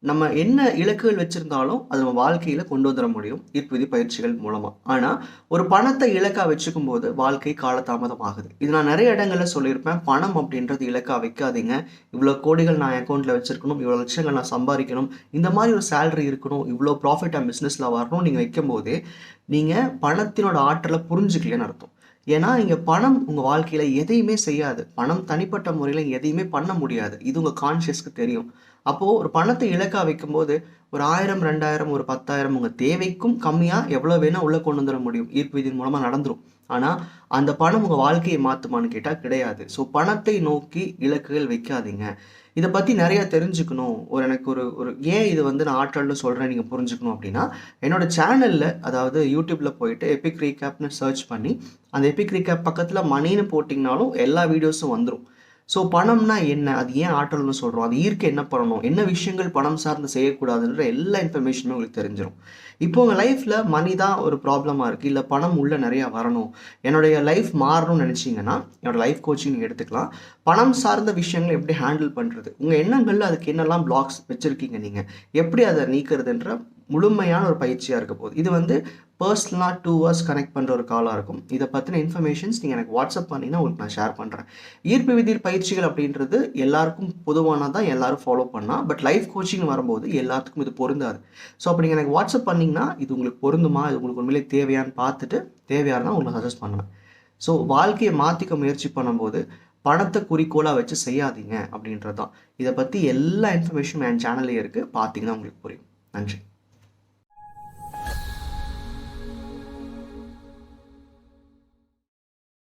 நம்ம என்ன இலக்குகள் வச்சிருந்தாலும் அது நம்ம வாழ்க்கையில கொண்டு வந்துட முடியும் ஈர்ப்பு விதி பயிற்சிகள் மூலமா. ஆனா ஒரு பணத்தை இலக்கா வச்சுக்கும் போது வாழ்க்கை காலதாமதம் ஆகுது. இது நான் நிறைய இடங்கள்ல சொல்லியிருப்பேன். பணம் அப்படின்றது இலக்கா வைக்காதீங்க. இவ்வளவு கோடிகள் நான் அக்கௌண்ட்ல வச்சிருக்கணும், இவ்வளவு லட்சங்கள் நான் சம்பாதிக்கணும், இந்த மாதிரி ஒரு சேலரி இருக்கணும், இவ்வளவு ப்ராஃபிட் அண்ட் பிசினஸ்ல வரணும் நீங்க வைக்கும் போதே நீங்க பணத்தினோட ஆற்றலை புரிஞ்சுக்கலன்னு அர்த்தம். ஏன்னா இங்க பணம் உங்க வாழ்க்கையில எதையுமே செய்யாது. பணம் தனிப்பட்ட முறையில எதையுமே பண்ண முடியாது. இது உங்க கான்சியஸ்க்கு தெரியும். அப்போ ஒரு பணத்தை இலக்கா வைக்கும்போது ஒரு 1000 2000 ஒரு 10,000 உங்க தேவைக்கும் கம்மியா எவ்வளவு வேணா உள்ள கொண்டு வந்துட முடியும். ஈர்ப்பு விதியின் மூலமா நடந்துரும். ஆனா அந்த பணம் உங்க வாழ்க்கையை மாத்துமான்னு கேட்டா கிடையாது. ஸோ பணத்தை நோக்கி இலக்குகள் வைக்காதீங்க. இதை பத்தி நிறைய தெரிஞ்சுக்கணும். எனக்கு ஒரு ஒரு ஏன் இது நான் ஆற்றல்னு சொல்றேன் நீங்க புரிஞ்சுக்கணும் அப்படின்னா, என்னோட சேனல்ல அதாவது யூடியூப்ல போயிட்டு எபிக் ரீகேப்னு சர்ச் பண்ணி அந்த எபிக் ரீகேப் பக்கத்துல மணின்னு போட்டிங்கனாலும் எல்லா வீடியோஸும் வந்துடும். ஸோ பணம்னா என்ன, அது ஏன் ஆற்றல்னு சொல்கிறோம், அது ஈர்க்க என்ன பண்ணணும், என்ன விஷயங்கள் பணம் சார்ந்து செய்யக்கூடாதுன்ற எல்லா இன்ஃபர்மேஷனுமே உங்களுக்கு தெரிஞ்சிடும். இப்போ உங்கள் லைஃப்பில் மணி தான் ஒரு ப்ராப்ளமாக இருக்குது, இல்லை பணம் உள்ள நிறையா வரணும், என்னுடைய லைஃப் மாறணும்னு நினச்சிங்கன்னா என்னோட லைஃப் கோச்சிங் நீங்கள் எடுத்துக்கலாம். பணம் சார்ந்த விஷயங்களை எப்படி ஹேண்டில் பண்ணுறது, உங்கள் எண்ணங்களில் அதுக்கு என்னெல்லாம் பிளாக்ஸ் வச்சுருக்கீங்க, நீங்கள் எப்படி அதை நீக்கிறதுன்ற முழுமையான ஒரு பயிற்சியாக இருக்க போகுது. இது பர்சனலாக 2 hours கனெக்ட் பண்ணுற ஒரு காலாக இருக்கும். இதை பற்றின இன்ஃபர்மேஷன்ஸ் நீங்கள் எனக்கு வாட்ஸ்அப் பண்ணிங்கன்னா உங்களுக்கு நான் ஷேர் பண்ணுறேன். ஈர்ப்பு விதியில் பயிற்சிகள் அப்படின்றது எல்லாருக்கும் பொதுவானதான், எல்லாரும் ஃபாலோ பண்ணலாம். பட் லைஃப் கோச்சிங் வரும்போது எல்லாத்துக்கும் இது பொருந்தாது. ஸோ அப்படி நீங்கள் எனக்கு வாட்ஸ்அப் பண்ணிங்கன்னா இது உங்களுக்கு பொருந்துமா, இது உங்களுக்கு உண்மையிலே தேவையான்னு பார்த்துட்டு தேவையானா உங்களுக்கு சஜஸ்ட் பண்ணுவேன். ஸோ வாழ்க்கையை மாற்றிக்க முயற்சி பண்ணும்போது பணத்தை குறிக்கோளாக வச்சு செய்யாதீங்க அப்படின்றது தான். இதை பற்றி எல்லா இன்ஃபர்மேஷனும் என் சேனல்லே இருக்குது, பார்த்தீங்கன்னா உங்களுக்கு புரியும். நன்றி.